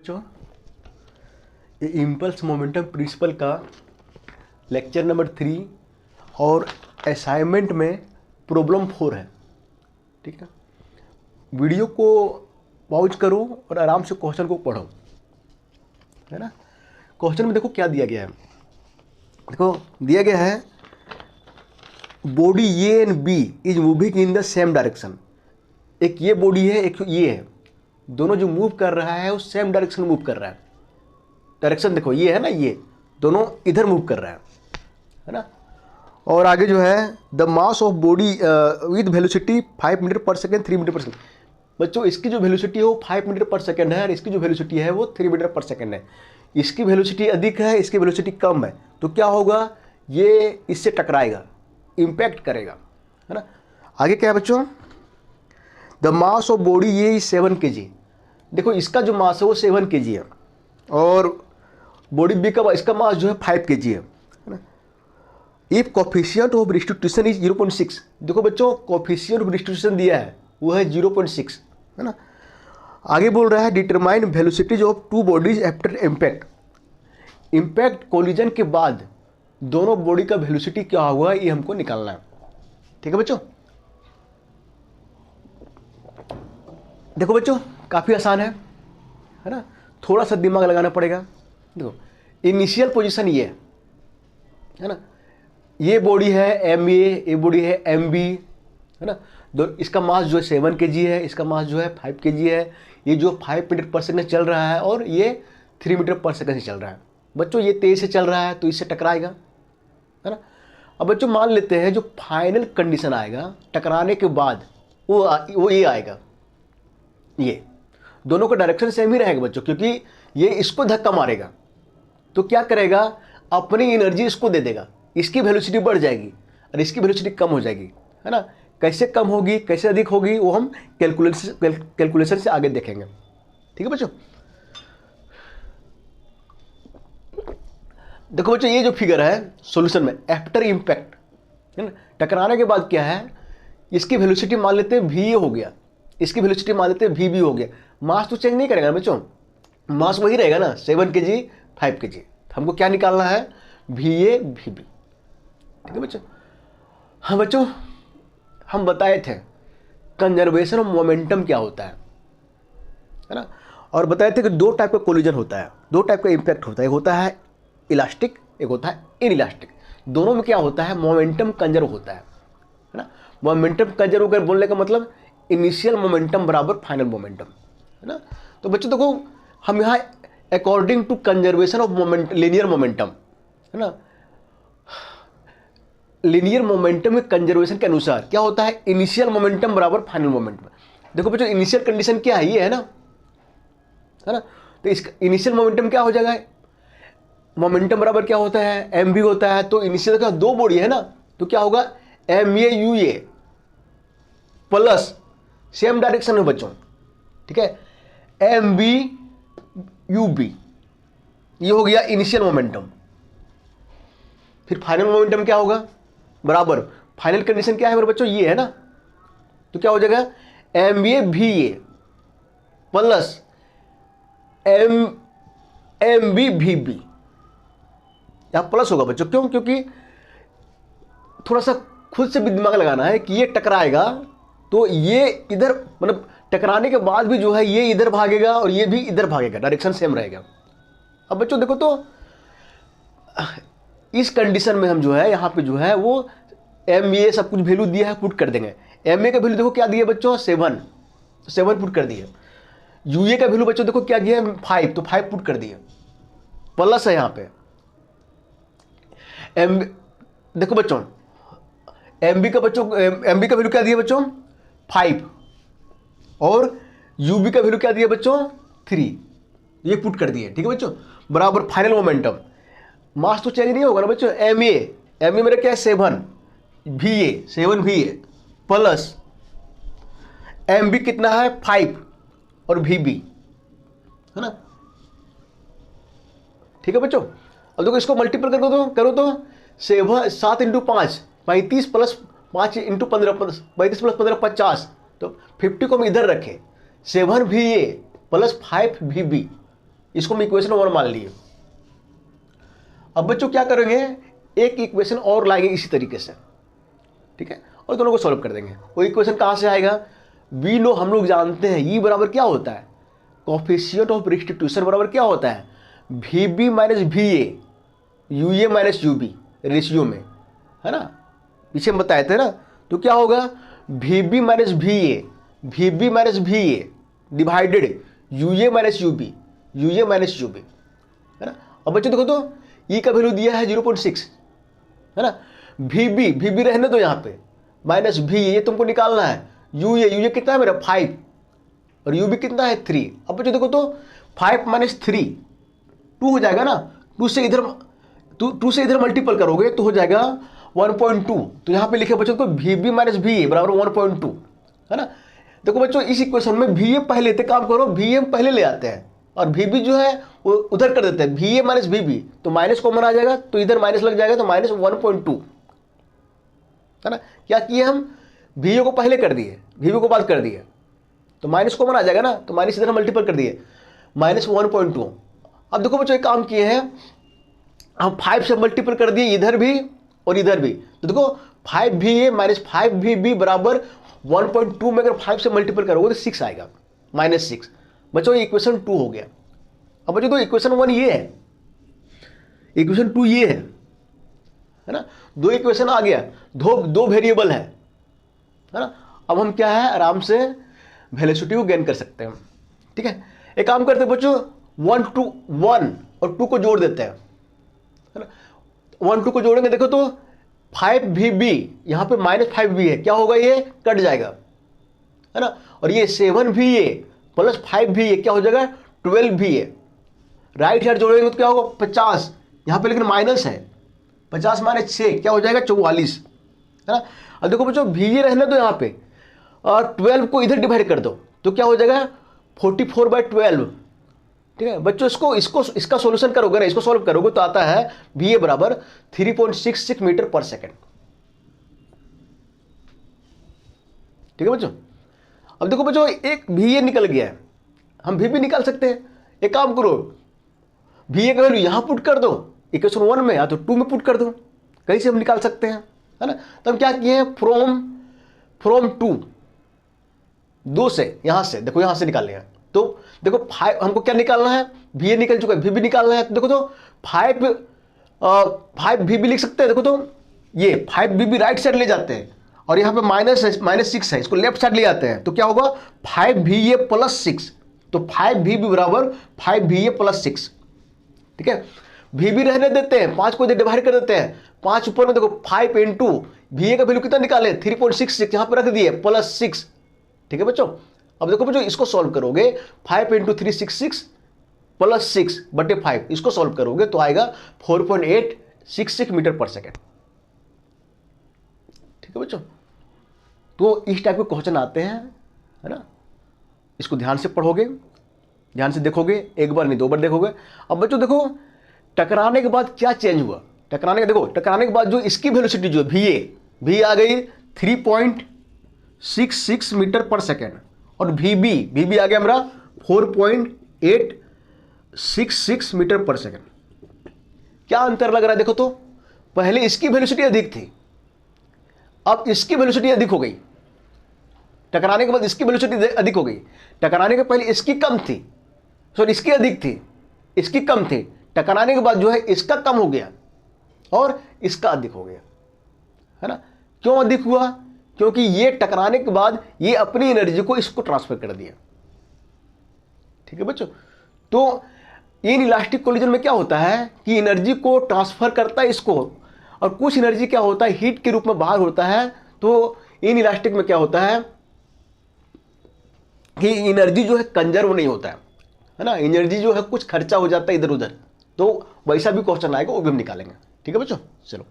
बच्चों, ये impulse momentum principal का लेक्चर नंबर 3 और असाइनमेंट में प्रॉब्लम 4 है। ठीक है, वीडियो को पॉज करो और आराम से क्वेश्चन को पढ़ो, है ना। क्वेश्चन में देखो क्या दिया गया है। देखो दिया गया है body A and B is moving in the same direction. एक ये बॉडी है, एक ये है, दोनों जो मूव कर रहा है वो सेम डायरेक्शन में मूव कर रहा है। डायरेक्शन देखो ये है ना, ये दोनों इधर मूव कर रहा है ना। और आगे जो है the mass of body with velocity 5 metre पर सेकेंड 3 मीटर पर सेकेंड। बच्चों इसकी जो वेलोसिटी है वो 5 मीटर पर सेकेंड है और इसकी जो वेलोसिटी है वो 3 मीटर पर सेकेंड है। इसकी वेलोसिटी अधिक है, इसकी वेलोसिटी कम है, तो क्या होगा, ये इससे टकराएगा, इम्पैक्ट करेगा, है ना। आगे क्या है बच्चों, द मास ऑफ बॉडी ये 7 kg। देखो इसका जो मास है वो 7 kg है और बॉडी बी का इसका मास जो है 5 kg है ना। If coefficient of distribution is 0.6। देखो बच्चों कोफिशिएंट ऑफ डिस्ट्रीब्यूशन दिया है वो है 0.6, है ना। आगे बोल रहा है determine velocities of two bodies after impact. Impact collision के बाद दोनों बॉडी का वेलोसिटी क्या हुआ ये हमको निकालना है। ठीक है बच्चों, देखो बच्चों काफ़ी आसान है ना, थोड़ा सा दिमाग लगाना पड़ेगा। देखो इनिशियल पोजीशन ये है ना, ये बॉडी है एम ए, ये बॉडी है एम बी, है ना। इसका मास जो है 7 kg है, इसका मास जो है 5 kg है। ये जो 5 मीटर पर सेकेंड चल रहा है और ये 3 मीटर पर सेकेंड से चल रहा है। बच्चों ये तेज से चल रहा है तो इससे टकराएगा, है ना। अब बच्चों मान लेते हैं जो फाइनल कंडीशन आएगा टकराने के बाद वो ये आएगा, ये दोनों का डायरेक्शन सेम ही रहेगा बच्चों, क्योंकि ये इसको धक्का मारेगा तो क्या करेगा, अपनी एनर्जी इसको दे देगा, इसकी वेलोसिटी बढ़ जाएगी और इसकी वेलोसिटी कम हो जाएगी, है ना। कैसे कम होगी कैसे अधिक होगी वो हम कैलकुलेशन से आगे देखेंगे। ठीक है बच्चों, देखो बच्चों ये जो फिगर है सॉल्यूशन में आफ्टर इम्पैक्ट, है ना, टकराने के बाद क्या है, इसकी वेलोसिटी मान लेते हैं वी हो गया, इसकी वेलोसिटी मान लेते हैं वी बी हो गया। मास तो चेंज नहीं करेगा बच्चों, मास वही रहेगा ना, 7 kg 5 kg। हमको क्या निकालना है, वी ए वी बी। ठीक है बच्चों, हाँ बच्चों हम बताए थे कंजर्वेशन ऑफ मोमेंटम क्या होता है ना, और बताए थे कि दो टाइप का कोलिजन होता है, दो टाइप का इम्पैक्ट होता है, एक होता है इलास्टिक, एक होता है इनइलास्टिक। दोनों में क्या होता है, मोमेंटम कंजर्व होता है ना। मोमेंटम कंजर्व कर बोलने का मतलब इनिशियल मोमेंटम बराबर फाइनल मोमेंटम, है ना। तो बच्चों देखो हम यहाँ according to conservation of moment linear momentum, है ना, लीनियर मोमेंटम के कंजर्वेशन के अनुसार क्या होता है, इनिशियल मोमेंटम बराबर फाइनल मोमेंटम। देखो बच्चों इनिशियल कंडीशन क्या है, ये है ना। तो इसका इनिशियल मोमेंटम क्या हो जाएगा, मोमेंटम बराबर क्या होता है, एम बी होता है। तो इनिशियल का दो बॉडी है ना, तो क्या होगा M A U A plus same direction में बच्चों, ठीक है, एम बी यू बी, ये हो गया इनिशियल मोमेंटम। फिर फाइनल मोमेंटम क्या होगा, बराबर फाइनल कंडीशन क्या है मेरे बच्चों, ये है ना। तो क्या हो जाएगा एम ए भी ए प्लस एम बी भी बी, यहां प्लस होगा बच्चों, क्यों, क्योंकि थोड़ा सा खुद से भी दिमाग लगाना है कि ये टकराएगा तो ये इधर, मतलब टकराने के बाद भी जो है ये इधर भागेगा और ये भी इधर भागेगा, डायरेक्शन सेम रहेगा। अब बच्चों देखो तो इस कंडीशन में हम जो है यहाँ पे जो है वो एम ए सब कुछ वैल्यू दिया है, पुट कर देंगे। एम ए का वैल्यू देखो क्या दिया बच्चों 7, तो 7 पुट कर दिए। यू ए का वैल्यू बच्चों देखो क्या दिया है 5, तो 5 पुट कर दिए, प्लस है यहाँ पे। एम देखो बच्चों एम बी का वैल्यू क्या दिया बच्चों 5 और यू बी का वैल्यू क्या दिया बच्चों 3, ये पुट कर दिए। ठीक है बच्चों, बराबर फाइनल मोमेंटम। मास तो चेंज नहीं होगा ना बच्चों, एम ए मेरा क्या है 7 भी ए प्लस एम बी कितना है 5 और भी बी, है ना। ठीक है बच्चों, अब देखो इसको मल्टीपल करो तो 7 × 5 35 प्लस 5 × 15 35 प्लस 15 50। तो 50 को हम इधर रखें, 7 भी ए प्लस 5 भी बी, इसको हम इक्वेशन 1 मान लिए। अब बच्चों क्या करेंगे, एक इक्वेशन और लाएंगे इसी तरीके से, ठीक है, और दोनों को सॉल्व कर देंगे। वो इक्वेशन कहाँ से आएगा, वी नो हम लोग जानते हैं ई बराबर क्या होता है, कोफिशिएंट ऑफ रिस्टिट्यूशन बराबर क्या होता है, V B minus V A U A minus U B ratio में, है ना, पीछे हम बताए थे ना। तो क्या होगा, V B minus V A divided U A minus U B है ना। अब बच्चों देखो तो ई का वैल्यू दिया है 0.6, है ना, वी बी रहने दो यहाँ पे, माइनस वी ये तुमको निकालना है, यू ए कितना है मेरा 5 और यू बी कितना है 3। अब बच्चों देखो तो 5 माइनस 3 2 हो जाएगा ना, 2 से इधर मल्टीपल करोगे तो हो जाएगा 1.2। तो यहाँ पे लिखे बच्चों को V B minus V A बराबर 1.2, है ना। देखो बच्चों इस इक्वेशन में वी ए पहले लेते, काम करो वी ए पहले ले आते हैं और वी बी जो है वो उधर कर देते हैं, V A minus V B, तो माइनस कॉमन आ जाएगा तो इधर माइनस लग जाएगा, तो माइनस 1.2, है ना। क्या किए हम, वी ए को पहले कर दिए, वी बी को बाद कर दिए, तो माइनस कॉमन आ जाएगा ना, तो माइनस इधर मल्टीपल कर दिए, माइनस 1.2। अब देखो बच्चों एक काम किए हैं हम 5 से मल्टीपल कर दिए इधर भी और इधर भी, तो देखो 5va माइनस 5vb बराबर 1.2 में अगर 5 से मल्टीपल करोगे तो 6 आएगा, -6। बच्चों ये इक्वेशन 2 हो गया। अब बच्चों तो इक्वेशन 1 ये है, इक्वेशन 2 ये है ना, दो इक्वेशन आ गया, दो वेरिएबल है ना। अब हम क्या है आराम से वेलोसिटी को गेन कर सकते हैं, ठीक है। एक काम करते हैं बच्चों, 1 और 2 को जोड़ देते हैं, है ना। 1 2 को जोड़ेंगे, देखो तो 5vb यहां पे -5v है, क्या होगा ये कट जाएगा, है ना। और ये 7va प्लस 5va क्या हो जाएगा 12va। राइट हैंड जोड़ेंगे तो क्या होगा 50, यहां पे लेकिन माइनस है, 50 माइनस 6 क्या हो जाएगा 44, है ना। अब देखो बच्चों va रहने दो यहाँ पे और 12 को इधर डिवाइड कर दो तो क्या हो जाएगा 44/12, ठीक है बच्चों। इसका सॉल्यूशन करोगे ना, इसको सॉल्व करोगे तो आता है va बराबर 3.66 मीटर पर सेकेंड, ठीक है बच्चों। अब देखो बच्चों एक va निकल गया है, हम vb निकाल सकते हैं। एक काम करो, va का वैल्यू यहां पुट कर दो इक्वेशन 1 में, या तो 2 में पुट कर दो, कहीं से हम निकाल सकते हैं, है ना। तो हम क्या किए हैं फ्रॉम 2 से, यहां से देखो, यहां से निकाल लिया, तो देखो 5 हमको क्या निकालना है, va निकल चुका है, vb निकालना है, तो देखो तो 5vb लिख सकते हैं। देखो तो ये 5vb राइट साइड ले जाते हैं और यहाँ पे -6 है, इसको लेफ्ट साइड ले जाते हैं, तो क्या होगा 5va प्लस 6, तो 5vb बराबर 5va प्लस 6, ठीक है। vb रहने देते हैं, 5 को इधर डिवाइड कर देते हैं, 5 ऊपर में देखो 5 इंटू va का वैल्यू कितना निकाले 3.66, यहाँ पे रख दिए प्लस 6, ठीक है बच्चों। अब देखो बच्चों इसको सॉल्व करोगे 5 इंटू 366 प्लस 6/5, इसको सॉल्व करोगे तो आएगा 4.866 मीटर पर सेकेंड, ठीक है बच्चों। तो इस टाइप के क्वेश्चन आते हैं, है ना। इसको ध्यान से पढ़ोगे, ध्यान से देखोगे, एक बार नहीं 2 बार देखोगे। अब बच्चों देखो टकराने के बाद क्या चेंज हुआ, टकराने के बाद जो इसकी वेलोसिटी जो va आ गई 3.66 मीटर पर सेकेंड और vb आ गया मेरा 4.866 मीटर पर सेकेंड। क्या अंतर लग रहा है देखो तो, पहले इसकी वेलोसिटी अधिक थी, अब इसकी वेलोसिटी अधिक हो गई, टकराने के बाद इसकी वेलोसिटी अधिक हो गई, टकराने के पहले इसकी कम थी, सॉरी इसकी अधिक थी, इसकी कम थी, टकराने के बाद जो है इसका कम हो गया और इसका अधिक हो गया, है ना। क्यों अधिक हुआ, क्योंकि ये टकराने के बाद ये अपनी एनर्जी को इसको ट्रांसफर कर दिया, ठीक है बच्चों। तो इन इलास्टिक कोलिजन में क्या होता है कि एनर्जी को ट्रांसफर करता है इसको, और कुछ एनर्जी क्या होता है हीट के रूप में बाहर होता है। तो इन इलास्टिक में क्या होता है कि एनर्जी जो है कंजर्व नहीं होता है ना, एनर्जी जो है कुछ खर्चा हो जाता है इधर उधर। तो वैसा भी क्वेश्चन आएगा, वो भी हम निकालेंगे, ठीक है बच्चों। चलो।